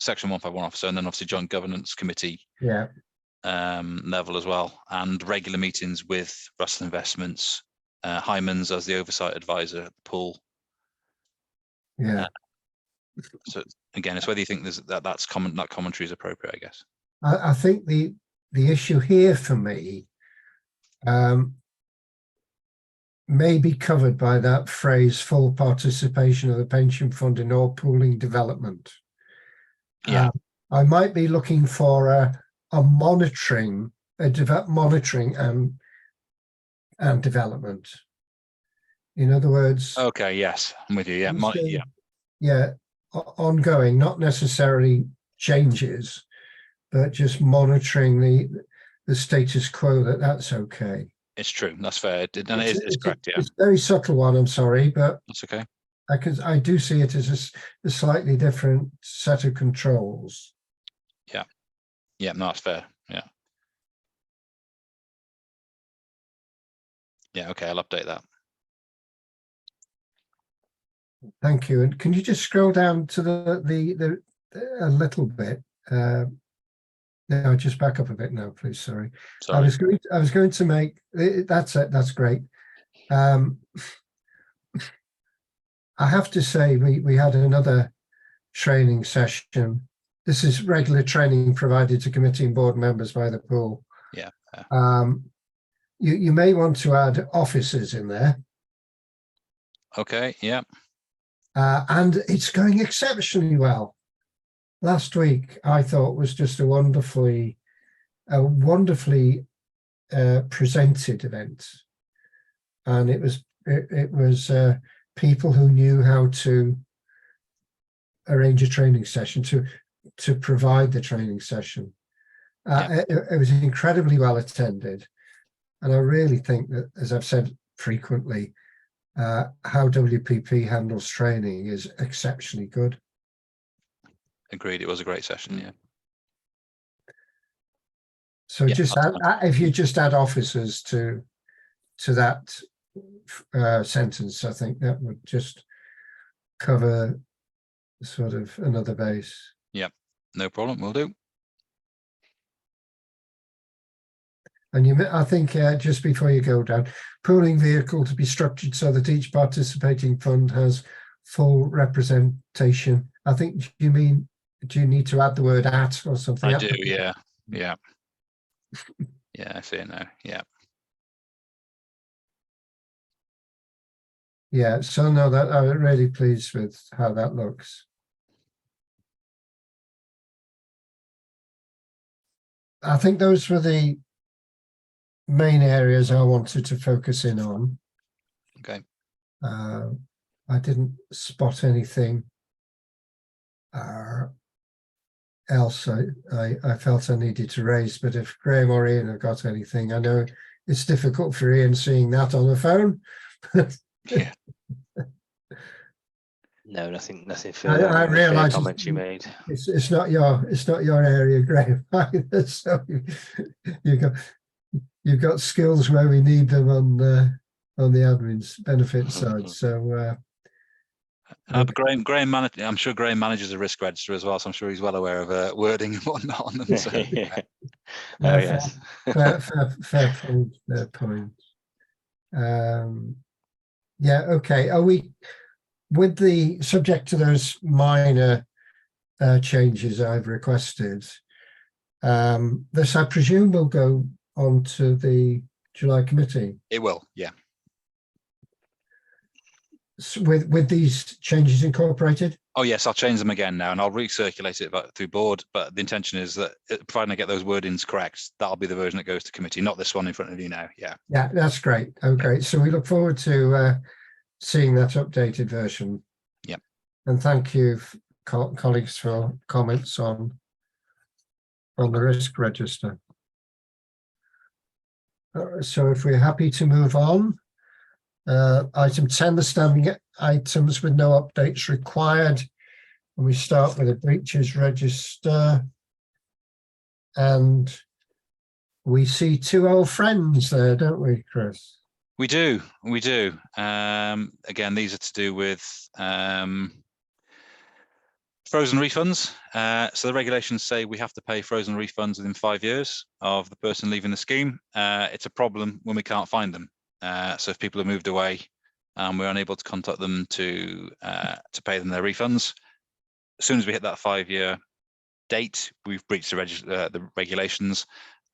section 151 officer, and then obviously joint governance committee Yeah, level as well, and regular meetings with Russell Investments, Hyman's as the oversight advisor at the pool. yeah. So again, it's whether you think that commentary is appropriate, I guess. I think the issue here for me may be covered by that phrase, full participation of the pension fund in all pooling development. Yeah. I might be looking for a monitoring, monitoring and development. In other words, Okay. Yes, I'm with you. Yeah. yeah, ongoing, not necessarily changes, but just monitoring the status quo. That's okay. It's true. That's fair. And it's correct. Yeah. It's a very subtle one. I'm sorry, but That's okay. I do see it as a slightly different set of controls. Yeah. No, that's fair. Yeah. Yeah. Okay. I'll update that. Thank you. And can you just scroll down to the a little bit? No, just back up a bit now, please. Sorry. Sorry. I was going to make that's it. That's great. I have to say we had another training session. This is regular training provided to committee and board members by the pool. Yeah. You may want to add officers in there. Okay. Yeah. And it's going exceptionally well. Last week, I thought was just a wonderfully presented event, and it was people who knew how to arrange a training session to provide the training session. It was incredibly well attended, and I really think that, as I've said frequently, how WPP handles training is exceptionally good. Agreed. It was a great session. Yeah. So Yeah, just if you just add officers to that sentence, I think that would just cover sort of another base. Yeah. No problem. We'll do. And I think just before you go down, pooling vehicle to be structured so that each participating fund has full representation. I think do you need to add the word at or something? I do. Yeah. Yeah. Yeah. I see it now. Yeah. Yeah, so no, that I'm really pleased with how that looks. I think those were the main areas I wanted to focus in on. Okay. I didn't spot anything else I felt I needed to raise, but if Graham or Ian have got anything, I know it's difficult for Ian seeing that on the phone. Yeah. No, nothing further. I on the fair realise comments you made. it's not your area, Graham, either. So you've got skills where we need them on the admin's benefit side. So But Graham I'm sure Graham manages a risk register as well, so I'm sure he's well aware of wording and whatnot on them. So. Yeah. no, Oh yes. fair point. Fair point. Yeah. Okay. Are we with the subject to those minor changes I've requested? This, I presume, will go on to the July committee. It will, yeah. With these changes incorporated? Oh yes, I'll change them again now, and I'll recirculate it through board. But the intention is that, providing I get those wordings correct, that'll be the version that goes to committee, not this one in front of you now. Yeah. Yeah, that's great. Okay, so we look forward to seeing that updated version. Yep. And thank you, colleagues, for comments on the risk register. So if we're happy to move on, item 10, the standing items with no updates required. And we start with a breaches register. And we see two old friends there, don't we, Chris? We do. Again, these are to do with frozen refunds. So the regulations say we have to pay frozen refunds within 5 years of the person leaving the scheme. It's a problem when we can't find them. So if people have moved away and we're unable to contact them to pay them their refunds, as soon as we hit that 5-year date, we've breached the regulations,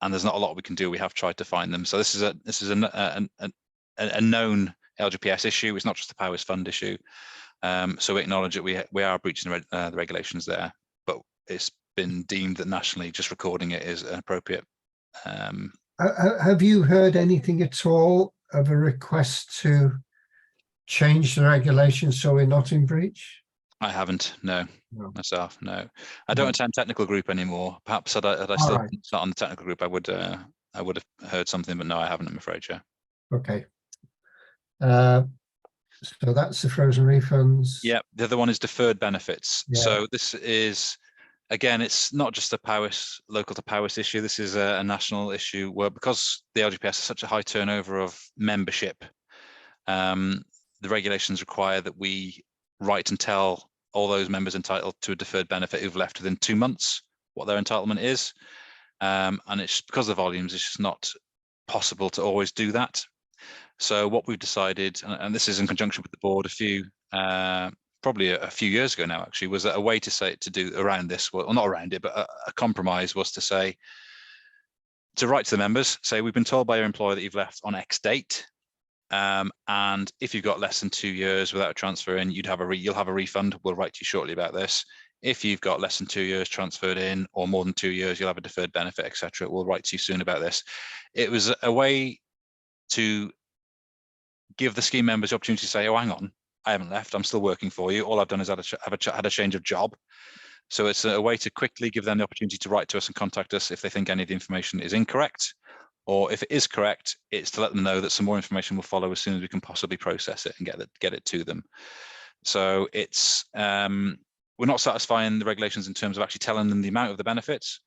and there's not a lot we can do. We have tried to find them. So this is a known LGPS issue. It's not just a Powers Fund issue. So we acknowledge that we are breaching the regulations there, but it's been deemed that nationally just recording it is appropriate. Have you heard anything at all of a request to change the regulations so we're not in breach? I haven't, no. Myself, no. I don't No. attend technical group anymore. Perhaps had I still right. not on the technical group, I would have heard something, but no, I haven't, I'm afraid, yeah. Okay. So that's the frozen refunds. Yeah, the other one is deferred benefits. Yeah. So this is, again, it's not just a Powys, local to Powys issue. This is a national issue where, because the LGPS has such a high turnover of membership, the regulations require that we write and tell all those members entitled to a deferred benefit who've left within 2 months what their entitlement is. And it's because of the volumes, it's just not possible to always do that. So what we've decided, and this is in conjunction with the board probably a few years ago now, actually, was that a way to do around this, well, not around it, but a compromise was to say, to write to the members, say, we've been told by your employer that you've left on X date. And if you've got less than 2 years without a transfer in, you'll have a refund. We'll write to you shortly about this. If you've got less than 2 years transferred in, or more than 2 years, you'll have a deferred benefit, etc. We'll write to you soon about this. It was a way to give the scheme members the opportunity to say, oh, hang on, I haven't left, I'm still working for you. All I've done is had a change of job. So it's a way to quickly give them the opportunity to write to us and contact us if they think any of the information is incorrect. Or if it is correct, it's to let them know that some more information will follow as soon as we can possibly process it and get it to them. So it's we're not satisfying the regulations in terms of actually telling them the amount of the benefits,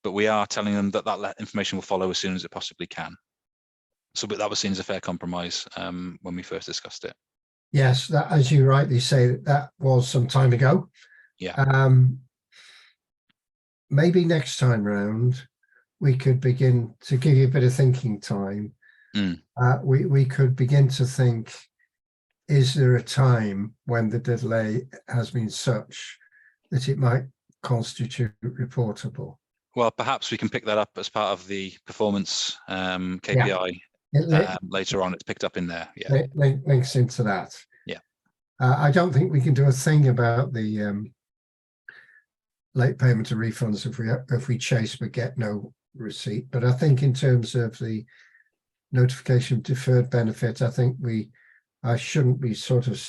but we are telling them that information will follow as soon as it possibly can. So but that was seen as a fair compromise when we first discussed it. Yes, that, as you rightly say, that was some time ago. Yeah. Maybe next time round, we could begin to give you a bit of thinking time. We could begin to think, is there a time when the delay has been such that it might constitute reportable? Well, perhaps we can pick that up as part of the performance KPI later on. It's picked up in there. Yeah. Links into that. I don't think we can do a thing about the late payment of refunds if we chase but get no receipt. But I think in terms of the notification of deferred benefit, I think I shouldn't be sort of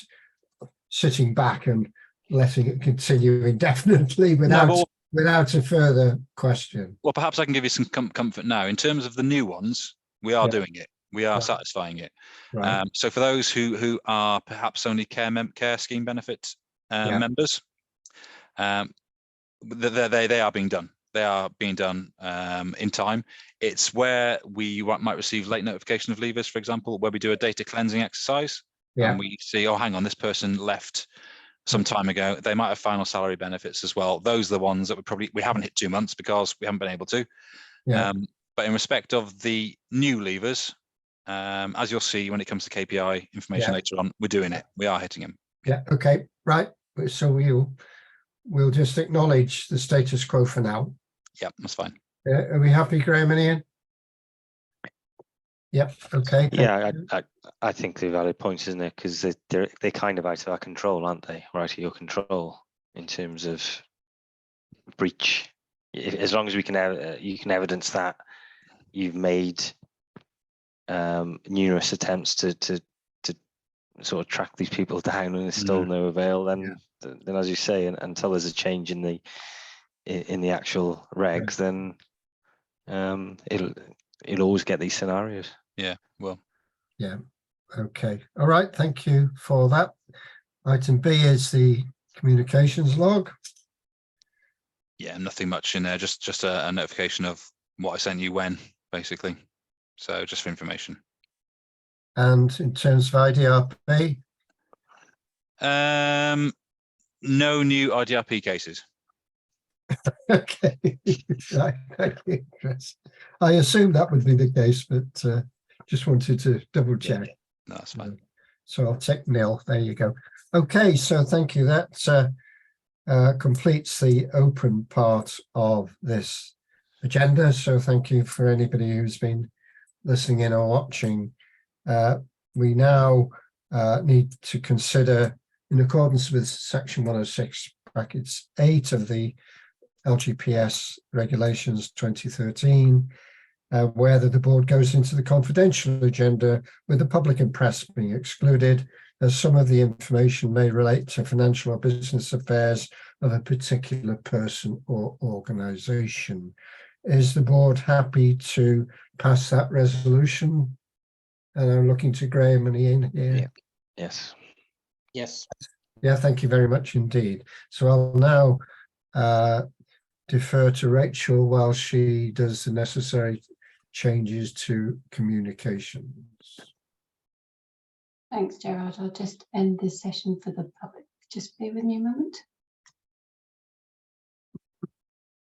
sitting back and letting it continue indefinitely without a further question. Well, perhaps I can give you some comfort now. In terms of the new ones, we are Yeah. doing it. We are Right. satisfying it. Right. So for those who are perhaps only care scheme benefit Yeah. members, they are being done. They are being done in time. It's where we might receive late notification of leavers, for example, where we do a data cleansing exercise, Yeah. and we see, oh, hang on, this person left some time ago. They might have final salary benefits as well. Those are the ones that we haven't hit 2 months because we haven't been able to. Yeah. But in respect of the new leavers, as you'll see when it comes to KPI information Yeah. later on, we're doing it. We are hitting them. Yeah. Okay. Right. So we'll just acknowledge the status quo for now. Yeah, that's fine. Are we happy, Graham and Ian? Yep. Okay. Yeah, I think they're valid points, isn't it? Because they're kind of out of our control, aren't they? Or out of your control in terms of breach. As long as we can, you can evidence that you've made numerous attempts to sort of track these people down, and there's still no avail. Then as you say, until there's a change in the actual regs, then it'll always get these scenarios. Yeah, well. Yeah. Okay. All right. Thank you for that. Item B is the communications log. Yeah, nothing much in there. Just a notification of what I sent you when, basically. So just for information. And in terms of IDRP, No new IDRP cases. okay. Right, thank you, Chris. I assumed that would be the case, but just wanted to double check. No, that's fine. So I'll take nil. There you go. Okay, so thank you. That completes the open part of this agenda. So thank you for anybody who's been listening in or watching. We now need to consider, in accordance with section 106(8) of the LGPS regulations 2013, whether the board goes into the confidential agenda with the public and press being excluded, as some of the information may relate to financial or business affairs of a particular person or organisation. Is the board happy to pass that resolution? And I'm looking to Graham and Ian here. Yeah. Yes. Yes. Yeah, thank you very much indeed. So I'll now defer to Rachel while she does the necessary changes to communications. Thanks, Gerard. I'll just end this session for the public. Just bear with me a moment.